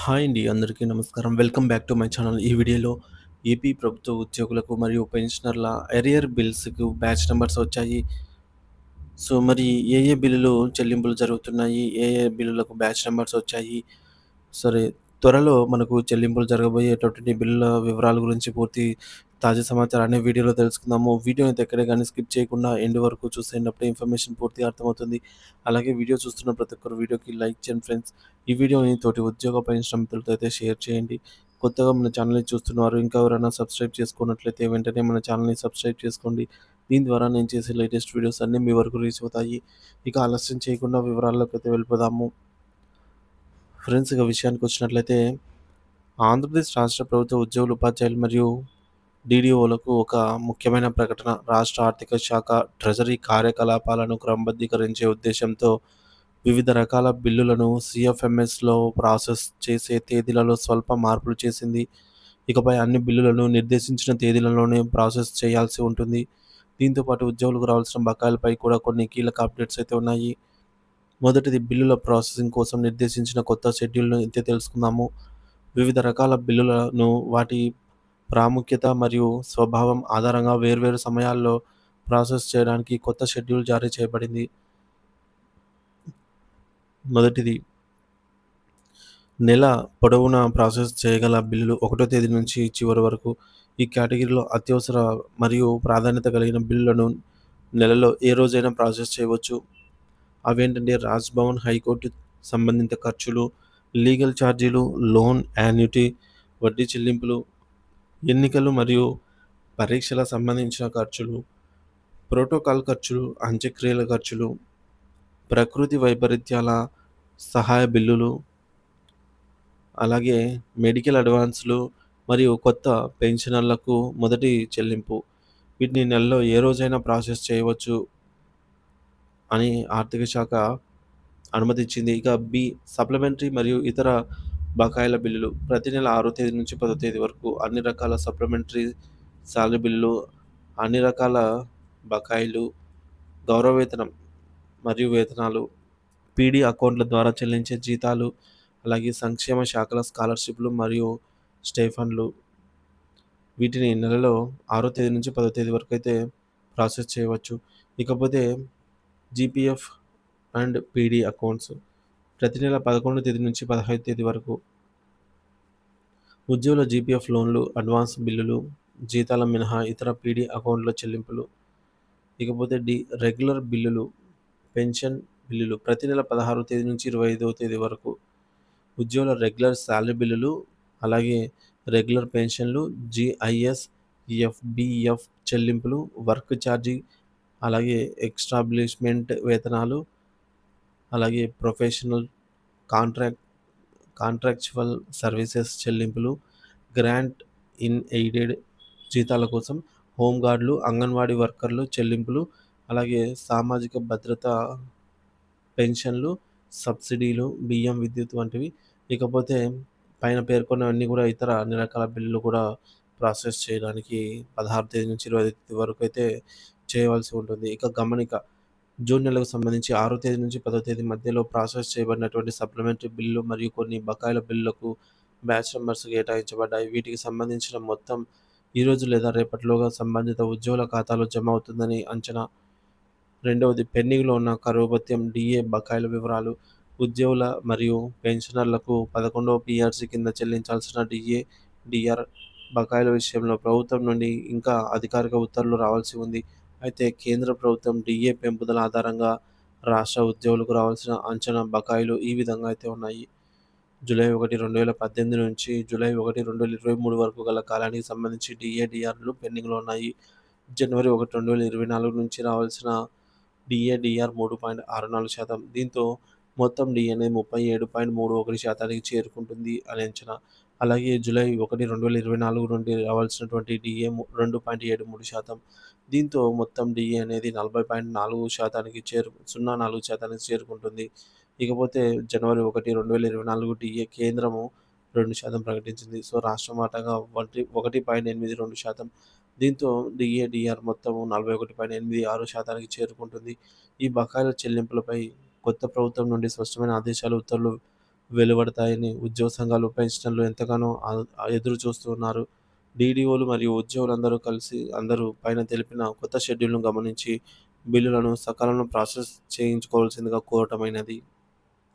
Hi అండి. అందరికీ నమస్కారం. Welcome back to my channel. ఈ వీడియోలో ఏపీ ప్రభుత్వ ఉద్యోగులకు మరియు పెన్షనర్ల ఎరియర్ బిల్స్‌కు బ్యాచ్ నంబర్స్ వచ్చాయి. సో, మరి ఏ బిల్లులు చెల్లింపులు జరుగుతున్నాయి? ఏ బిల్లులకు బ్యాచ్ నంబర్స్ వచ్చాయి? సరే, త్వరలో మనకు చెల్లింపులు జరగబోయేటటువంటి బిల్లుల వివరాల గురించి పూర్తి తాజా సమాచారాన్ని వీడియోలో తెలుసుకుందాము. వీడియోనైతే ఎక్కడ గాని స్కిప్ చేయకుండా ఎండ్ వరకు చూసేయండి. అప్పుడే ఇన్ఫర్మేషన్ పూర్తిగా అర్థమవుతుంది. అలాగే వీడియో చూస్తున్న ప్రతి ఒక్కరు వీడియోకి లైక్ చేయండి ఫ్రెండ్స్. ఈ వీడియోని తోటి ఉద్యోగ పరిశ్రమ మిత్రులతో అయితే షేర్ చేయండి. కొత్తగా మన ఛానల్‌ని చూస్తున్నవారు ఇంకా ఎవరైనా సబ్స్క్రైబ్ చేసుకున్నట్లయితే వెంటనే మన ఛానల్‌ని సబ్స్క్రైబ్ చేసుకోండి. దీని ద్వారా నేను చేసే లేటెస్ట్ వీడియోస్ అన్నీ మీ వరకు రీచ్ అవుతాయి. ఇక ఆలస్యం చేయకుండా వివరాల్లోకైతే వెళ్ళిపోదాము. ఫ్రెండ్స్, ఇక విషయానికొచ్చినట్లయితే ఆంధ్రప్రదేశ్ రాష్ట్ర ప్రభుత్వ ఉద్యోగులు, ఉపాధ్యాయులు మరియు డీడీఓలకు ఒక ముఖ్యమైన ప్రకటన. రాష్ట్ర ఆర్థిక శాఖ ట్రెజరీ కార్యకలాపాలను క్రమబద్ధీకరించే ఉద్దేశంతో వివిధ రకాల బిల్లులను సీఎఫ్ఎంఎస్‌లో ప్రాసెస్ చేసే తేదీలలో స్వల్ప మార్పులు చేసింది. ఇకపై అన్ని బిల్లులను నిర్దేశించిన తేదీలలోనే ప్రాసెస్ చేయాల్సి ఉంటుంది. దీంతో పాటు ఉద్యోగులకు రావాల్సిన బకాయిలపై కూడా కొన్ని కీలక అప్డేట్స్ అయితే ఉన్నాయి. మొదటిది, బిల్లుల ప్రాసెసింగ్ కోసం నిర్దేశించిన కొత్త షెడ్యూల్‌ను అయితే తెలుసుకుందాము. వివిధ రకాల బిల్లులను వాటి ప్రాముఖ్యత మరియు స్వభావం ఆధారంగా వేర్వేరు సమయాల్లో ప్రాసెస్ చేయడానికి కొత్త షెడ్యూల్ జారీ చేయబడింది. మొదటిది, నెల పొడవునా ప్రాసెస్ చేయగల బిల్లులు 1వ తేదీ నుంచి చివరి వరకు. ఈ కేటగిరీలో అత్యవసర మరియు ప్రాధాన్యత కలిగిన బిల్లులను నెలలో ఏ రోజైనా ప్రాసెస్ చేయవచ్చు. అవేంటంటే రాజ్‌భవన్, హైకోర్టు సంబంధిత ఖర్చులు, లీగల్ ఛార్జీలు, లోన్ యాన్యుటీ, వడ్డీ చెల్లింపులు, ఎన్నికలు మరియు పరీక్షల సంబంధించిన ఖర్చులు, ప్రోటోకాల్ ఖర్చులు, అంత్యక్రియల ఖర్చులు, ప్రకృతి వైపరీత్యాల సహాయ బిల్లులు, అలాగే మెడికల్ అడ్వాన్స్‌లు మరియు కొత్త పెన్షనర్లకు మొదటి చెల్లింపు. వీటిని నెలలో ఏ రోజైనా ప్రాసెస్ చేయవచ్చు అని ఆర్థిక శాఖ అనుమతించింది. ఇక బి, సప్లిమెంటరీ మరియు ఇతర బకాయిల బిల్లులు. ప్రతి నెల 6వ తేదీ నుంచి 10వ తేదీ వరకు అన్ని రకాల సప్లిమెంటరీ సాలరీ బిల్లులు, అన్ని రకాల బకాయిలు, గౌరవ వేతనం మరియు వేతనాలు, పీడీ అకౌంట్ల ద్వారా చెల్లించే జీతాలు, అలాగే సంక్షేమ శాఖల స్కాలర్‌షిప్‌లు మరియు స్టైఫండ్‌లు. వీటిని నెలలో 6వ తేదీ నుంచి 10వ తేదీ వరకైతే ప్రాసెస్ చేయవచ్చు. ఇకపోతే జీపీఎఫ్ అండ్ పీడీ అకౌంట్స్. ప్రతి నెల 11వ తేదీ నుంచి 15వ తేదీ వరకు ఉద్యోగుల జీపీఎఫ్ లోన్లు, అడ్వాన్స్ బిల్లులు, జీతాల మినహా ఇతర పీడీ అకౌంట్ల చెల్లింపులు. ఇకపోతే డి, రెగ్యులర్ బిల్లులు, పెన్షన్ బిల్లులు. ప్రతి నెల 16వ తేదీ నుంచి 25వ తేదీ వరకు ఉద్యోగుల రెగ్యులర్ సాలరీ బిల్లులు, అలాగే రెగ్యులర్ పెన్షన్లు, జీఐఎస్, ఎఫ్‌బీఎఫ్ చెల్లింపులు, వర్క్ ఛార్జీ, అలాగే ఎస్టాబ్లిష్‌మెంట్ వేతనాలు, అలాగే ప్రొఫెషనల్ కాంట్రాక్ట్ కాంట్రాక్చువల్ సర్వీసెస్ చెల్లింపులు, గ్రాంట్ ఇన్ ఎయిడెడ్ జీతాల కోసం, హోంగార్డులు, అంగన్వాడీ వర్కర్లు చెల్లింపులు, అలాగే సామాజిక భద్రత పెన్షన్లు, సబ్సిడీలు, బియ్యం, విద్యుత్ వంటివి. ఇకపోతే పైన పేర్కొన్నవన్నీ కూడా ఇతర అన్ని రకాల బిల్లులు కూడా ప్రాసెస్ చేయడానికి 16 తేదీ నుంచి 25 తేదీ వరకు అయితే చేయవలసి ఉంటుంది. ఇక గమనిక, జూన్ నెలకు సంబంధించి 6వ తేదీ నుంచి 10వ తేదీ మధ్యలో ప్రాసెస్ చేయబడినటువంటి సప్లిమెంటరీ బిల్లు మరియు కొన్ని బకాయిల బిల్లులకు బ్యాచ్ నంబర్స్ కేటాయించబడ్డాయి. వీటికి సంబంధించిన మొత్తం ఈరోజు లేదా రేపటిలోగా సంబంధిత ఉద్యోగుల ఖాతాలో జమ అవుతుందని అంచనా. రెండవది, పెండింగ్‌లో ఉన్న కరువు భత్యం, డీఏ బకాయిల వివరాలు. ఉద్యోగుల మరియు పెన్షనర్లకు 11వ పీఆర్సీ కింద చెల్లించాల్సిన డీఏ, డీఆర్ బకాయిల విషయంలో ప్రభుత్వం నుండి ఇంకా అధికారిక ఉత్తర్వులు రావాల్సి ఉంది. అయితే కేంద్ర ప్రభుత్వం డీఏ పెంపుదల ఆధారంగా రాష్ట్ర ఉద్యోగులకు రావాల్సిన అంచనా బకాయిలు ఈ విధంగా అయితే ఉన్నాయి. జూలై 1, 2018 నుంచి జూలై 1, 2023 వరకు గల కాలానికి సంబంధించి డీఏ, డీఆర్‌లు పెండింగ్‌లో ఉన్నాయి. జనవరి 1, 2024 నుంచి రావాల్సిన డీఏ, డీఆర్ 3.64%. దీంతో మొత్తం డీఏ అనేది 37.31% చేరుకుంటుంది అని అంచనా. అలాగే జూలై 1, 2024 నుండి రావాల్సినటువంటి డీఏ 2.73%. దీంతో మొత్తం డీఏ అనేది 40.4%కి 0.4% చేరుకుంటుంది. ఇకపోతే జనవరి 1, 2024 డీఏ కేంద్రము 2% ప్రకటించింది. సో, రాష్ట్రం వాటాగా 1.82%. దీంతో డీఏ, డీఆర్ మొత్తము 41.86%కి చేరుకుంటుంది. ఈ బకాయిల చెల్లింపులపై కొత్త ప్రభుత్వం నుండి స్పష్టమైన ఆదేశాలు, ఉత్తర్వులు వెలువడతాయని ఉద్యోగ సంఘాలు పెన్షనర్లు ఎంతగానో ఎదురు చూస్తున్నారు. డీడీఓలు మరియు ఉద్యోగులందరూ కలిసి పైన తెలిపిన కొత్త షెడ్యూల్‌ను గమనించి బిల్లులను సకాలంలో ప్రాసెస్ చేయించుకోవాల్సిందిగా కోరటమైనది.